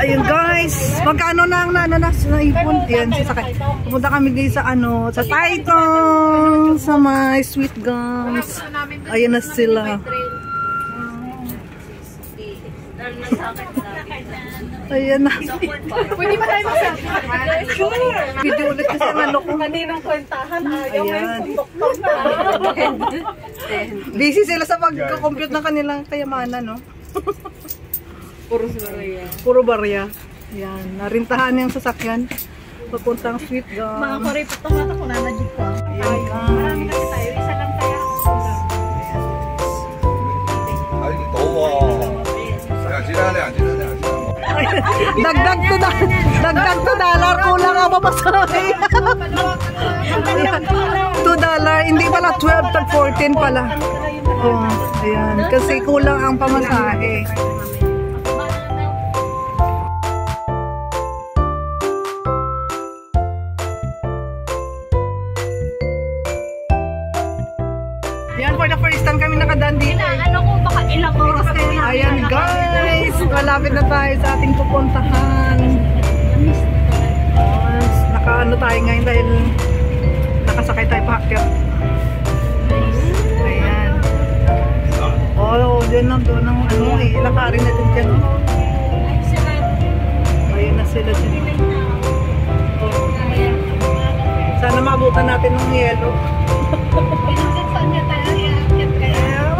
Ayun guys, magkano na ang naipon yan. Pupunta kami guys sa sa Taytong, sa my sweet gums. Ayun na sila. Ayan na. Pwede ba tayo magsabi? Sure. Video ulit kasi ang ko. Kaninang kwentahan, ayaw may pundok-tok na. Busy sila sa pag-compute ng kanilang kayamanan, no? Puro barya. Ayan, narintahan yung sasakyan. Papuntang sweet gum. Mga koripot na mata ko na na-jeep ko. Ayan guys. Marami kasi tayo, isa lang kaya. Ay, tawa. Dagdag to dollar, kulang ang papasahe. $2, hindi pala 12 to 14 pala. Oh, ayan, kasi kulang ang pamasahe. Yan, for the first time kami nakadaan dito. Ano ko, baka ilang oras kayo na. Ayan guys, malapit na tayo sa ating pupuntahan. Nakaano tayo ngayon dahil nakasakay tayo paakyat. Ayan. Oh, doon ang ilakarin natin dyan. Ayun na sila dyan. Oh. Sana maabutan natin ng yelo.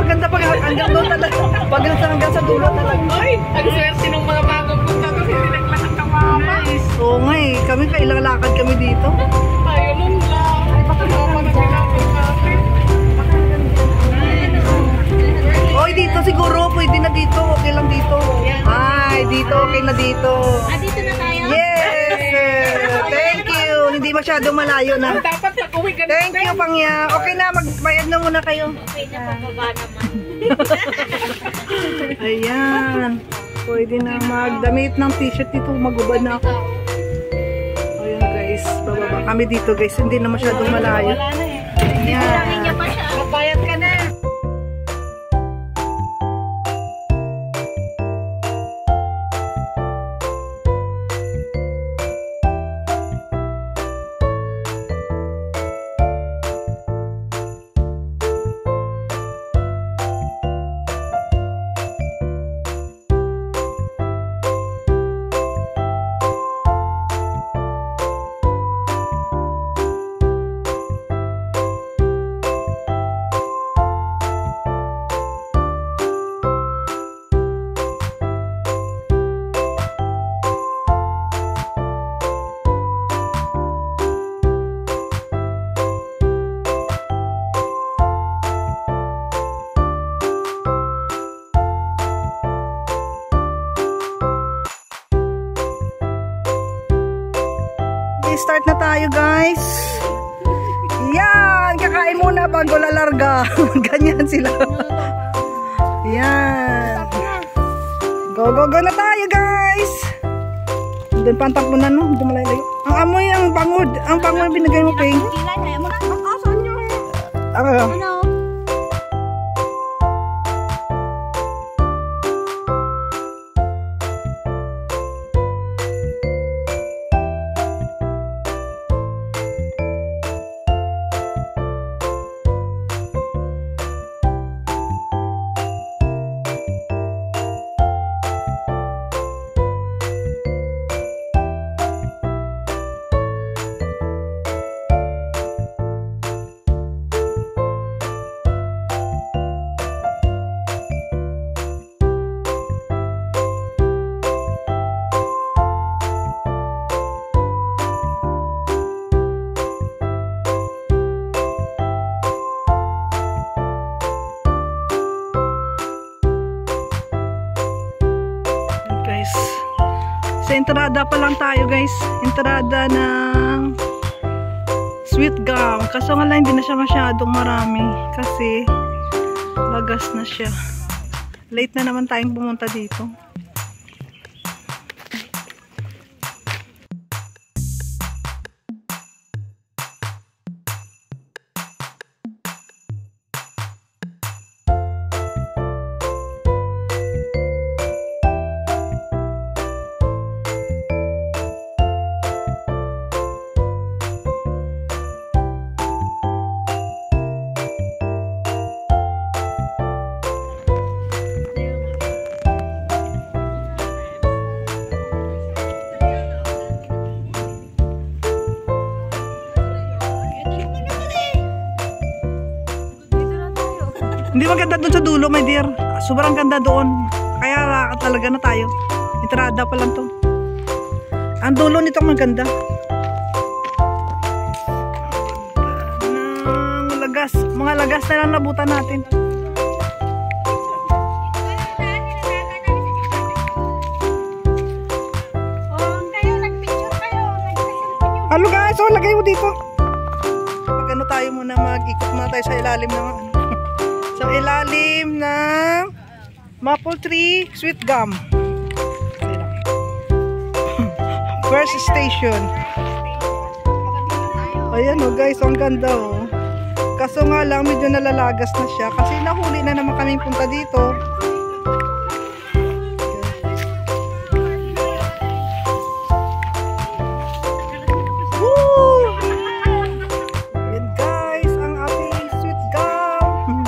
Maganda pag hanggang doon talaga. Pag hanggang sa dulo talaga. Ay, ang swerte ng mga bagong punta kasi sinaglas ang kamama. Oo nga eh. Kami kailang lakad kami dito. Tayo nun lang. Ay, baka mama na pinapag natin. Oy, dito siguro. Pwede na dito. Okay lang dito. Ay, dito. Okay na dito. Dito na tayo? Yes! Thank you. Hindi masyadong malayo na. Dapat pag-uwi ka na. Thank you, Pangya. Okay na, magbayad na muna kayo. Okay na, pababa naman. Ayan. Pwede na magdamit ng t-shirt dito. Magubad na ako. Ayan guys, bababa kami dito guys. Hindi na masyadong malayo. Wala na eh. Ayan. pa siya. Magbayad ka na. Start na tayo guys. Yan, kakain muna bago lalarga. Ganyan sila. Yan. Go na tayo guys. Doon pantak mo na no, doon malayo. Ang amoy ang bangoy binigay mo Ping. Kilay, mo na. Makasan nyo. Ano? Sa entrada pa lang tayo guys. Entrada ng sweet gum. Kaso nga lang hindi na siya masyadong marami. Kasi bagas na siya. Late na naman tayong pumunta dito. Hindi maganda doon sa dulo, my dear. Sobrang ganda doon. Kaya talaga na tayo. Entrada pa lang to. Ang dulo nito maganda. Mga lagas na lang nabutan natin. Hello guys, so lagay mo dito. Pag ano tayo muna, mag-ikot muna tayo sa ilalim ng sa ilalim ng maple tree sweet gum. First station. Ayan oh guys, ang ganda oh. Kaso nga lang, medyo nalalagas na siya. Kasi nahuli na naman kaming punta dito. Woo! Yan guys, ang ating sweet gum.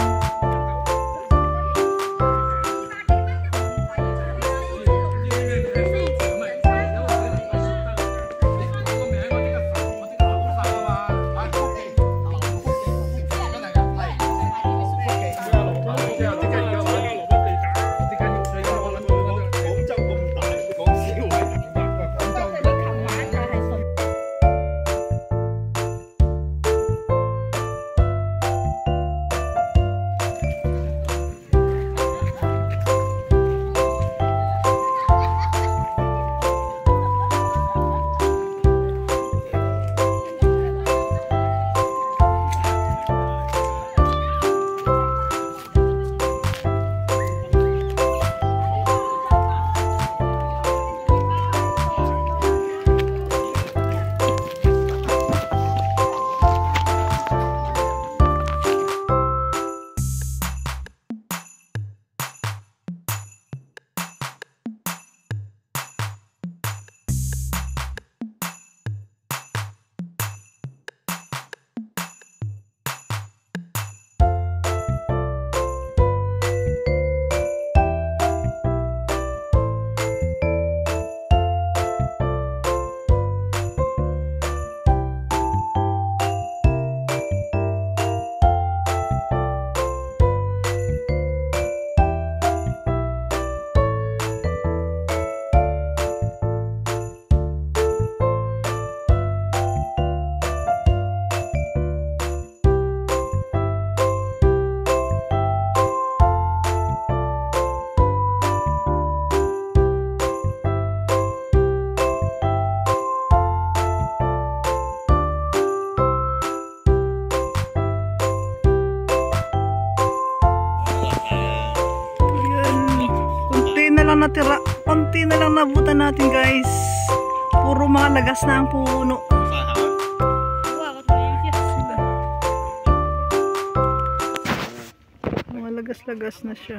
Natira, konti na lang nabutan natin guys. Puro mga lagas na ang puno. Mga lagas-lagas na siya.